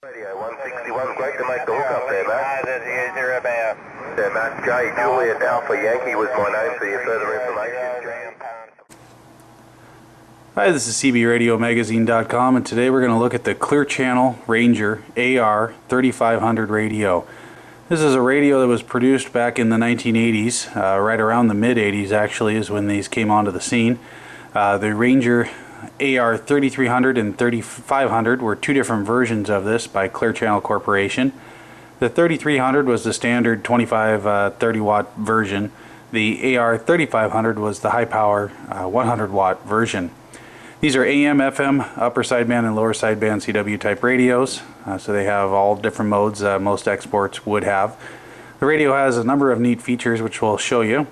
Radio 161, great to make the hook up there, Matt. User about. Yeah, Matt, J. Juliet Alpha Yankee was my name for your further information. Hi, this is CBRadioMagazine.com, and today we're going to look at the Clear Channel Ranger AR3500 radio. This is a radio that was produced back in the 1980s, right around the mid-80s actually is when these came onto the scene. The Ranger AR3300 and 3500 were two different versions of this by Clear Channel Corporation. The 3300 was the standard 25 30 watt version. The AR3500 was the high power 100 watt version. These are AM, FM, upper sideband and lower sideband CW type radios, so they have all different modes most exports would have. The radio has a number of neat features which we'll show you.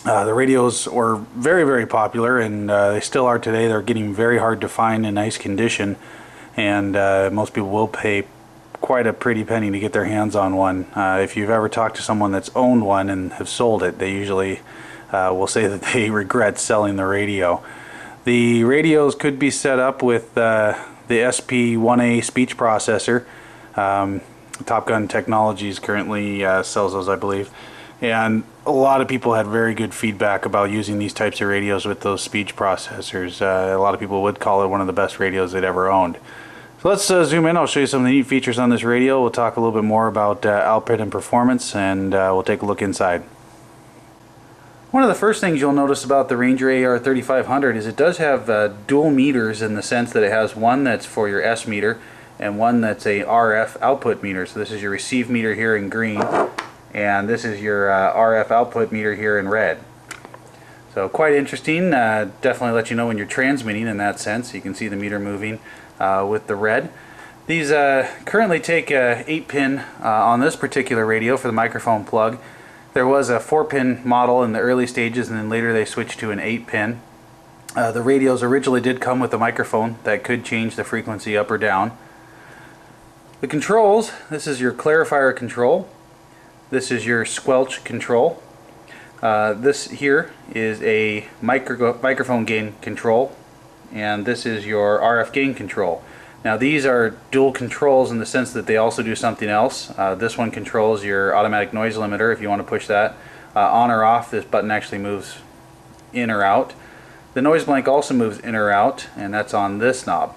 The radios were very popular, and they still are today. They're getting very hard to find in nice condition, and most people will pay quite a pretty penny to get their hands on one. If you've ever talked to someone that's owned one and have sold it, they usually will say that they regret selling the radio. The radios could be set up with the SP1A speech processor. Top Gun Technologies currently sells those, I believe. And a lot of people had very good feedback about using these types of radios with those speech processors. A lot of people would call it one of the best radios they'd ever owned. So let's zoom in. I'll show you some of the neat features on this radio. We'll talk a little bit more about output and performance, and we'll take a look inside. One of the first things you'll notice about the Ranger AR3500 is it does have dual meters, in the sense that it has one that's for your S meter and one that's a RF output meter. So this is your receive meter here in green, and this is your RF output meter here in red. So quite interesting. Definitely let you know when you're transmitting in that sense. You can see the meter moving with the red. These currently take a 8-pin on this particular radio for the microphone plug. There was a 4-pin model in the early stages, and then later they switched to an 8-pin. The radios originally did come with a microphone that could change the frequency up or down. The controls, this is your clarifier control. This is your squelch control. This here is a microphone gain control, and this is your RF gain control. Now these are dual controls in the sense that they also do something else. This one controls your automatic noise limiter if you want to push that on or off. This button actually moves in or out. The noise blank also moves in or out, and that's on this knob.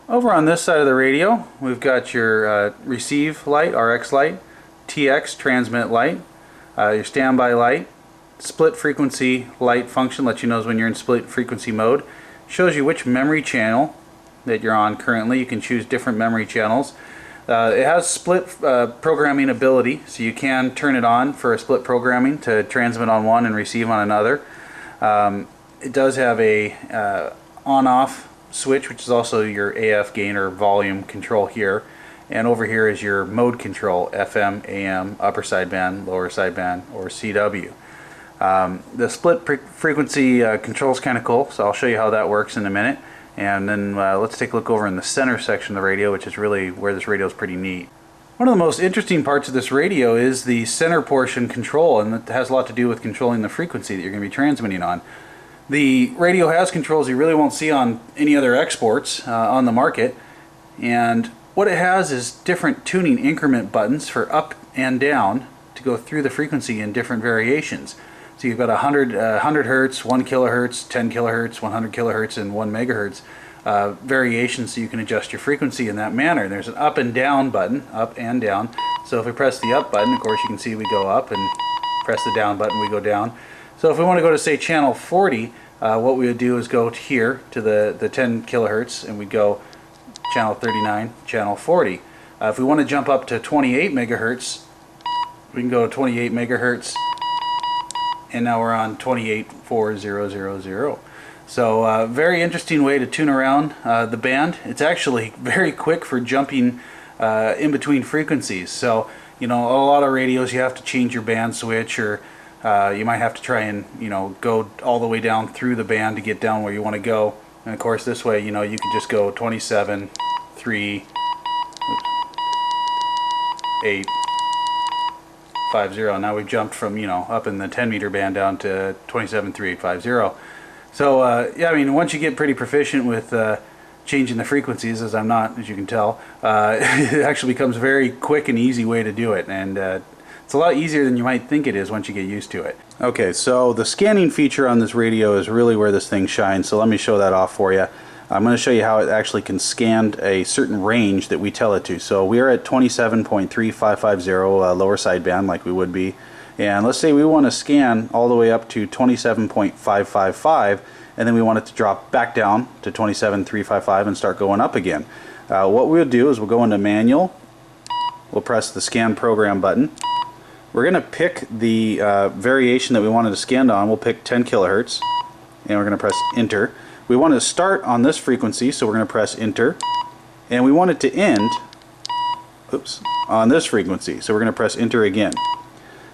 Over on this side of the radio, we've got your receive light, RX light, TX transmit light, your standby light, split frequency light function, lets you know when you're in split frequency mode. Shows you which memory channel that you're on currently. You can choose different memory channels. It has split programming ability, so you can turn it on for a split programming to transmit on one and receive on another. It does have a on-off switch, which is also your AF gain or volume control here, and over here is your mode control, FM, AM, upper sideband, lower sideband, or CW. The split frequency control is kind of cool, so I'll show you how that works in a minute. And then let's take a look over in the center section of the radio, which is really where this radio is pretty neat. One of the most interesting parts of this radio is the center portion control, and that has a lot to do with controlling the frequency that you're going to be transmitting on. The radio has controls you really won't see on any other exports on the market, and what it has is different tuning increment buttons for up and down to go through the frequency in different variations. So you've got 100 hertz, 1 kilohertz, 10 kilohertz, 100 kilohertz, and 1 megahertz variations, so you can adjust your frequency in that manner. There's an up and down button, up and down. So if we press the up button, of course you can see we go up, and press the down button, we go down. So if we want to go to, say, channel 40, what we would do is go here to the 10 kilohertz, and we'd go channel 39, channel 40. If we want to jump up to 28 megahertz, we can go to 28 megahertz, and now we're on 284000. So very interesting way to tune around the band. It's actually very quick for jumping in between frequencies. So, you know, a lot of radios you have to change your band switch, or you might have to try and, you know, go all the way down through the band to get down where you want to go. And of course this way, you know, you can just go 27, 3, 8, 50. Now we've jumped from, you know, up in the 10 meter band down to 27, 3, 8, 50. So yeah, I mean, once you get pretty proficient with changing the frequencies, as I'm not, as you can tell. It actually becomes a very quick and easy way to do it, and it's a lot easier than you might think it is once you get used to it. Okay, so the scanning feature on this radio is really where this thing shines, so let me show that off for you. I'm going to show you how it actually can scan a certain range that we tell it to. So we are at 27.3550 lower sideband, like we would be, and let's say we want to scan all the way up to 27.555, and then we want it to drop back down to 27.355 and start going up again. What we'll do is we'll go into manual, we'll press the scan program button. We're going to pick the variation that we wanted to scan on. We'll pick 10 kilohertz, and we're going to press enter. We want to start on this frequency, so we're going to press enter, and we want it to end on this frequency, so we're going to press enter again.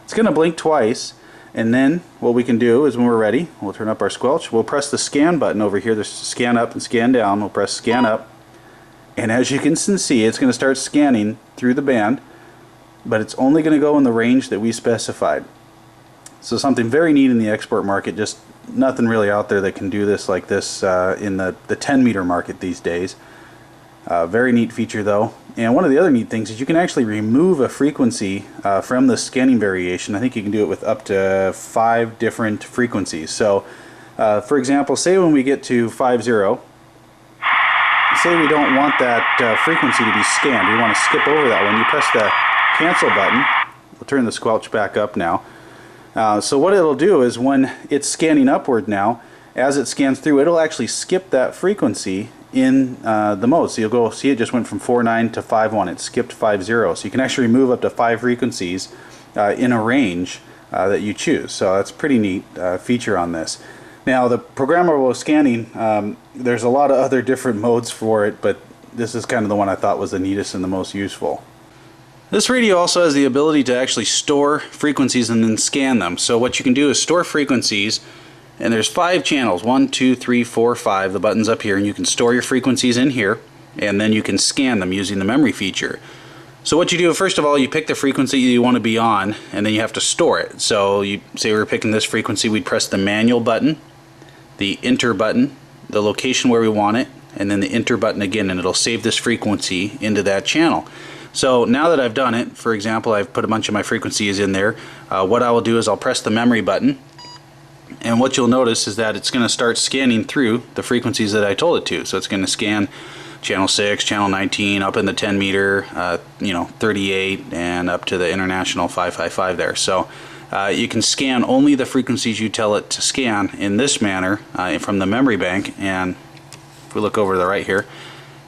It's going to blink twice, and then what we can do is when we're ready, we'll turn up our squelch, we'll press the scan button over here. There's scan up and scan down. We'll press scan up, and as you can see, it's going to start scanning through the band, but it's only going to go in the range that we specified. So something very neat in the export market, just nothing really out there that can do this like this in the 10 meter market these days. Very neat feature though. And one of the other neat things is you can actually remove a frequency from the scanning variation. I think you can do it with up to 5 different frequencies. So for example, say when we get to 50, say we don't want that frequency to be scanned, we want to skip over that one. You press the cancel button. We'll turn the squelch back up now. So what it'll do is when it's scanning upward now, as it scans through, it'll actually skip that frequency in the mode. So you'll go see it just went from 49 to 51. It skipped 50. So you can actually remove up to 5 frequencies in a range that you choose. So that's a pretty neat feature on this. Now the programmable scanning, there's a lot of other different modes for it, but this is kind of the one I thought was the neatest and the most useful. This radio also has the ability to actually store frequencies and then scan them. So what you can do is store frequencies, and there's 5 channels, 1, 2, 3, 4, 5, the button's up here, and you can store your frequencies in here, and then you can scan them using the memory feature. So what you do, first of all, you pick the frequency you want to be on, and then you have to store it. So you say we were picking this frequency, we'd press the manual button, the enter button, the location where we want it, and then the enter button again, and it'll save this frequency into that channel. So now that I've done it, for example, I've put a bunch of my frequencies in there, what I will do is I'll press the memory button, and what you'll notice is that it's going to start scanning through the frequencies that I told it to. So it's going to scan channel 6, channel 19, up in the 10 meter, 38, and up to the international 555 there. So you can scan only the frequencies you tell it to scan in this manner from the memory bank, and if we look over to the right here,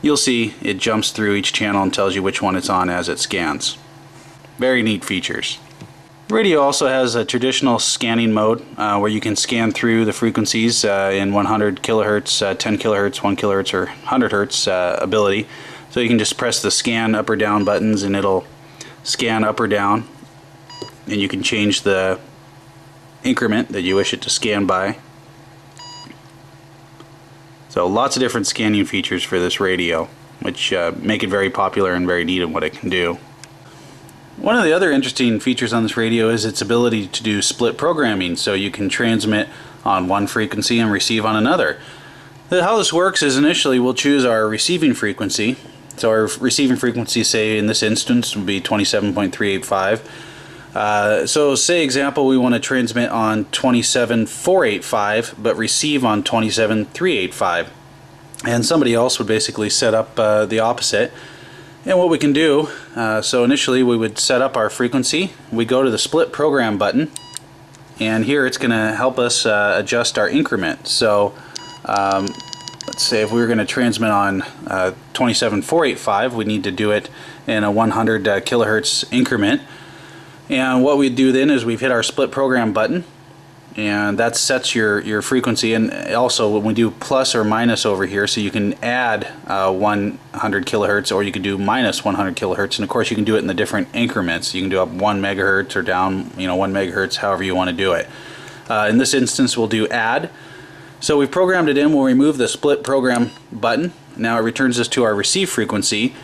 you'll see it jumps through each channel and tells you which one it's on as it scans. Very neat features. The radio also has a traditional scanning mode where you can scan through the frequencies in 100 kilohertz, 10 kilohertz, 1 kilohertz, or 100 hertz ability. So you can just press the scan up or down buttons and it'll scan up or down, and you can change the increment that you wish it to scan by. So lots of different scanning features for this radio, which make it very popular and very neat in what it can do. One of the other interesting features on this radio is its ability to do split programming, so you can transmit on one frequency and receive on another. How this works is initially we'll choose our receiving frequency. So our receiving frequency, say in this instance, would be 27.385. So say example we want to transmit on 27.485 but receive on 27.385, and somebody else would basically set up the opposite. And what we can do, so initially we would set up our frequency, we go to the split program button, and here it's going to help us adjust our increment. So let's say if we were going to transmit on 27.485, we need to do it in a 100 kilohertz increment. And what we do then is we've hit our split program button, and that sets your frequency. And also when we do plus or minus over here, so you can add 100 kilohertz or you can do minus 100 kilohertz, and of course you can do it in the different increments. You can do up 1 megahertz or down 1 megahertz, however you want to do it. In this instance we'll do add. So we've programmed it in. We'll remove the split program button. Now it returns us to our receive frequency.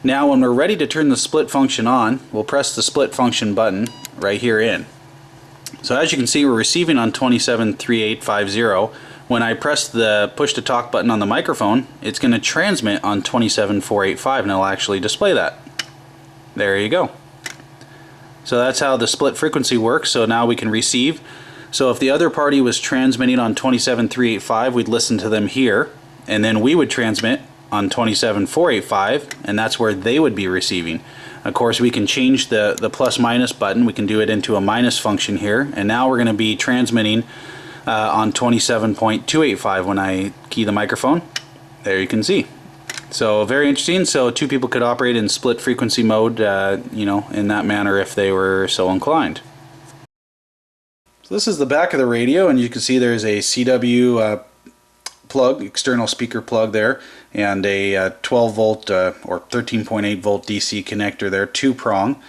Now when we're ready to turn the split function on, we'll press the split function button right here in. So as you can see, we're receiving on 27.3850. when I press the push to talk button on the microphone, it's going to transmit on 27485 and it'll actually display that. There you go. So that's how the split frequency works. So now we can receive. So if the other party was transmitting on 27385, we'd listen to them here, and then we would transmit on 27485, and that's where they would be receiving. Of course, we can change the plus minus button. We can do it into a minus function here, and now we're going to be transmitting on 27.285 when I key the microphone. There you can see. So very interesting. So two people could operate in split frequency mode, you know, in that manner if they were so inclined. So this is the back of the radio, and you can see there's a CW plug, external speaker plug there, and a 12 volt or 13.8 volt DC connector there, two-prong,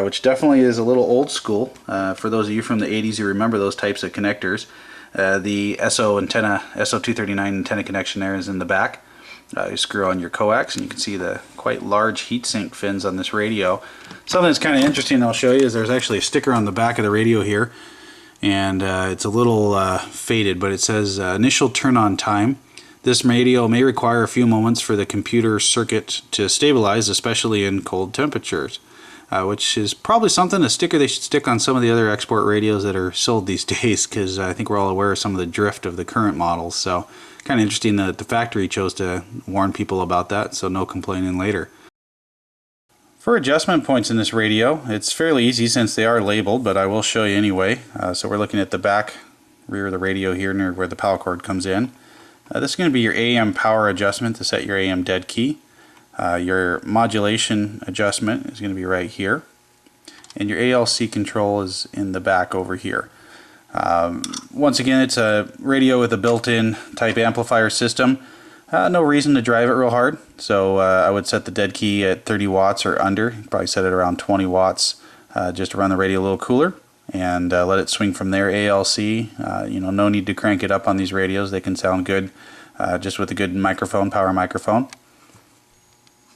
which definitely is a little old school. For those of you from the 80s who remember those types of connectors, the SO239 antenna connection there is in the back. You screw on your coax, and you can see the quite large heatsink fins on this radio. Something that's kind of interesting I'll show you is there's actually a sticker on the back of the radio here, and it's a little faded, but it says initial turn on time. This radio may require a few moments for the computer circuit to stabilize, especially in cold temperatures, which is probably something, a sticker they should stick on some of the other export radios that are sold these days, because I think we're all aware of some of the drift of the current models. So kind of interesting that the factory chose to warn people about that, so no complaining later. For adjustment points in this radio, it's fairly easy since they are labeled, but I will show you anyway. So we're looking at the back rear of the radio here near where the power cord comes in. This is going to be your AM power adjustment to set your AM dead key. Your modulation adjustment is going to be right here. And your ALC control is in the back over here. Once again, it's a radio with a built-in type amplifier system. No reason to drive it real hard, so I would set the dead key at 30 watts or under. Probably set it around 20 watts just to run the radio a little cooler, and let it swing from there. ALC, you know, no need to crank it up on these radios. They can sound good just with a good microphone, power microphone.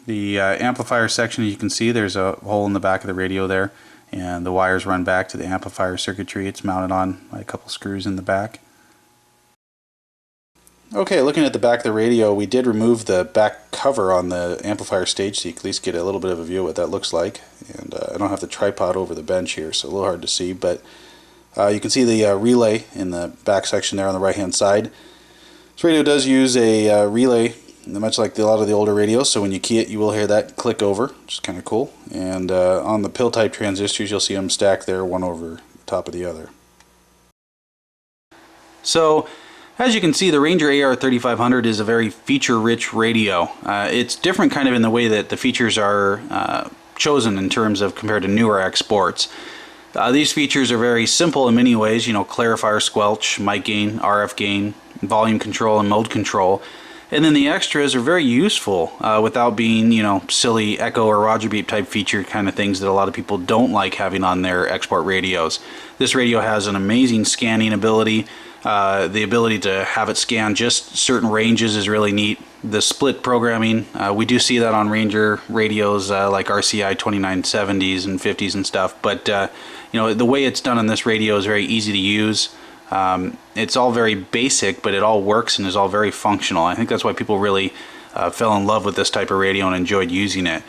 The amplifier section, as you can see, there's a hole in the back of the radio there, and the wires run back to the amplifier circuitry. It's mounted on a couple screws in the back. Okay, looking at the back of the radio, we did remove the back cover on the amplifier stage, so you can at least get a little bit of a view of what that looks like. And I don't have the tripod over the bench here, so a little hard to see, but you can see the relay in the back section there on the right hand side. This radio does use a relay, much like a lot of the older radios, so when you key it you will hear that click over, which is kind of cool. And on the pill type transistors you'll see them stacked there, one over the top of the other. So as you can see, the Ranger AR3500 is a very feature-rich radio. It's different kind of in the way that the features are chosen in terms of compared to newer exports. These features are very simple in many ways, you know, clarifier squelch, mic gain, RF gain, volume control, and mode control. And then the extras are very useful without being, you know, silly echo or Roger beep type feature kind of things that a lot of people don't like having on their export radios. This radio has an amazing scanning ability. The ability to have it scan just certain ranges is really neat. The split programming, we do see that on Ranger radios like RCI 2970s and 50s and stuff, but you know, the way it's done on this radio is very easy to use. It's all very basic, but it all works and is all very functional. I think that's why people really fell in love with this type of radio and enjoyed using it.